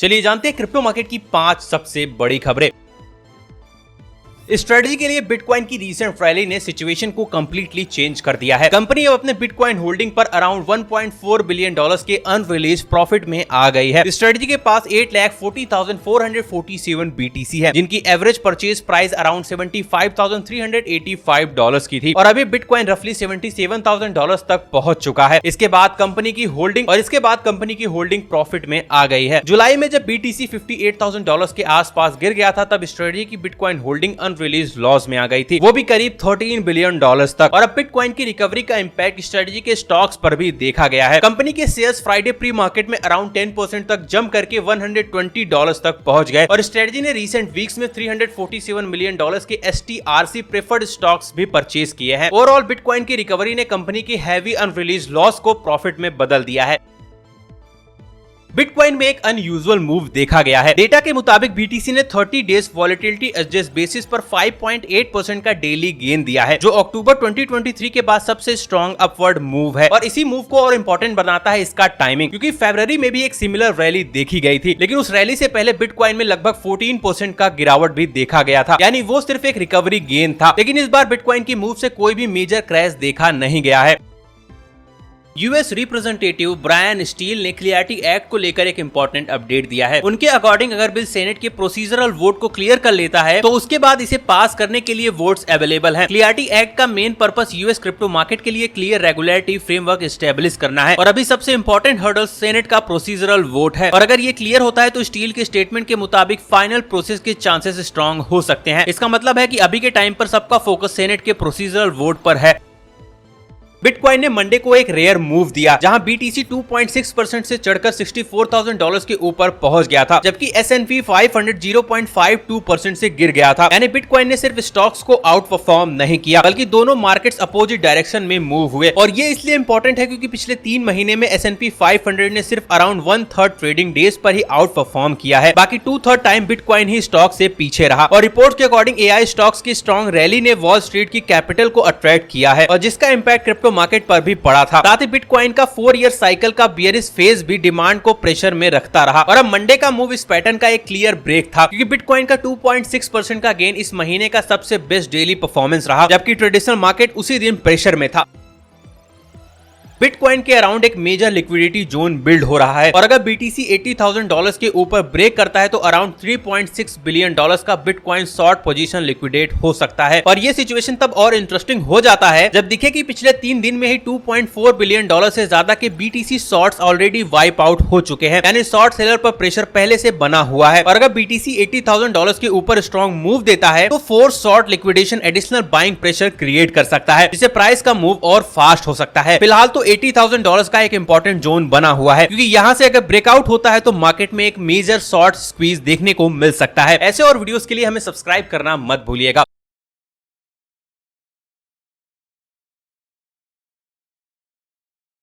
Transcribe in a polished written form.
चलिए जानते हैं क्रिप्टो मार्केट की 5 सबसे बड़ी खबरें। स्ट्रेटजी के लिए बिटकॉइन की रीसेंट रैली ने सिचुएशन को कंप्लीटली चेंज कर दिया है। कंपनी अब अपने बिटकॉइन होल्डिंग पर अराउंड 1.4 बिलियन डॉलर्स के अनरिलीज प्रॉफिट में आ गई है। स्ट्रेटजी के पास 8,40,447 BTC है, जिनकी एवरेज परचेज प्राइस अराउंड $75,385 की थी और अभी बिटकॉइन रफली $77,000 तक पहुंच चुका है। इसके बाद कंपनी की होल्डिंग प्रॉफिट में आ गई है। जुलाई में जब BTC $58,000 के आसपास गिर गया था, तब स्ट्रेटजी की बिटकॉइन होल्डिंग रिलीज लॉस में आ गई थी, वो भी करीब $13 बिलियन तक। और अब बिटकॉइन की रिकवरी का इंपैक्ट स्ट्रेटजी के स्टॉक्स पर भी देखा गया है। कंपनी के शेयर्स फ्राइडे प्री मार्केट में अराउंड 10% तक जंप करके $120 तक पहुंच गए और स्ट्रेटजी ने रीसेंट वीक्स में $347 मिलियन के STRC प्रेफर्ड स्टॉक्स भी परचेज किए हैं। ओवरऑल बिटकॉइन की रिकवरी ने कंपनी की हैवी अनरिलीज लॉस को प्रॉफिट में बदल दिया है। बिटकॉइन में एक अनयूजुअल मूव देखा गया है। डेटा के मुताबिक BTC ने 30 डेज वॉलेटिलिटी एडजस्ट बेसिस पर 5.8% का डेली गेन दिया है, जो अक्टूबर 2023 के बाद सबसे स्ट्रॉन्ग अपवर्ड मूव है। और इसी मूव को और इम्पोर्टेंट बनाता है इसका टाइमिंग, क्योंकि फरवरी में भी एक सिमिलर रैली देखी गई थी, लेकिन उस रैली से पहले बिटकॉइन में लगभग 14% का गिरावट भी देखा गया था, यानी वो सिर्फ एक रिकवरी गेन था। लेकिन इस बार बिटकॉइन की मूव से कोई भी मेजर क्रैश देखा नहीं गया है। यूएस रिप्रेजेंटेटिव ब्रायन स्टील ने क्लियरिटी एक्ट को लेकर एक इंपॉर्टेंट अपडेट दिया है। उनके अकॉर्डिंग अगर बिल सेनेट के प्रोसीजरल वोट को क्लियर कर लेता है, तो उसके बाद इसे पास करने के लिए वोट्स अवेलेबल हैं। क्लियरिटी एक्ट का main purpose US crypto market के लिए क्लियर रेगुलेटरी फ्रेमवर्क एस्टेब्लिश करना है और अभी सबसे इंपॉर्टेंट हर्डल सेनेट का प्रोसीजरल वोट है। और अगर ये क्लियर होता है तो स्टील के स्टेटमेंट के मुताबिक फाइनल प्रोसेस के चांसेस स्ट्रॉन्ग हो सकते हैं। इसका मतलब है कि अभी के टाइम पर सबका फोकस सेनेट के प्रोसीजरल वोट पर है। बिटकॉइन ने मंडे को एक रेयर मूव दिया, जहां BTC 2.6% से चढ़कर $64,000 के ऊपर पहुंच गया था, जबकि S&P 500 0.52% से गिर गया था। यानी बिटकॉइन ने सिर्फ स्टॉक्स को आउट परफॉर्म नहीं किया, बल्कि दोनों मार्केट्स अपोजिट डायरेक्शन में मूव हुए। और ये इसलिए इंपॉर्टेंट है क्योंकि पिछले 3 महीने में S&P 500 ने सिर्फ अराउंड 1/3 ट्रेडिंग डेज पर ही आउट परफॉर्म किया है, बाकी 2/3 टाइम बिटकॉइन ही स्टॉक से पीछे रहा। और रिपोर्ट के अकॉर्डिंग AI स्टॉक्स की स्ट्रॉन्ग रैली ने वॉल स्ट्रीट की कैपिटल को अट्रैक्ट किया है और जिसका इंपैक्ट क्रिप्टो मार्केट पर भी पड़ा था। साथ ही बिटकॉइन का 4 ईयर साइकिल का बियरिश फेज भी डिमांड को प्रेशर में रखता रहा और अब मंडे का मूव इस पैटर्न का एक क्लियर ब्रेक था, क्योंकि बिटकॉइन का 2.6% का गेन इस महीने का सबसे बेस्ट डेली परफॉर्मेंस रहा, जबकि ट्रेडिशनल मार्केट उसी दिन प्रेशर में था। बिटकॉइन के अराउंड एक मेजर लिक्विडिटी जोन बिल्ड हो रहा है और अगर BTC $80,000 के ऊपर ब्रेक करता है तो अराउंड $3.6 बिलियन का बिटकॉइन शॉर्ट पोजीशन लिक्विडेट हो सकता है। और ये सिचुएशन तब और इंटरेस्टिंग हो जाता है जब दिखे कि पिछले 3 दिन में ही $2.4 बिलियन से ज्यादा के BTC shorts already wipe out हो चुके हैं, यानी शॉर्ट सेलर पर प्रेशर पहले से बना हुआ है। और अगर BTC $80,000 के ऊपर स्ट्रॉन्ग मूव देता है तो force short liquidation additional buying pressure create कर सकता है, जिससे प्राइस का मूव और फास्ट हो सकता है। फिलहाल तो $80,000 का एक इंपॉर्टेंट जोन बना हुआ है, क्योंकि यहां से अगर ब्रेकआउट होता है तो मार्केट में एक मेजर शॉर्ट स्क्वीज देखने को मिल सकता है। ऐसे और वीडियोस के लिए हमें सब्सक्राइब करना मत भूलिएगा।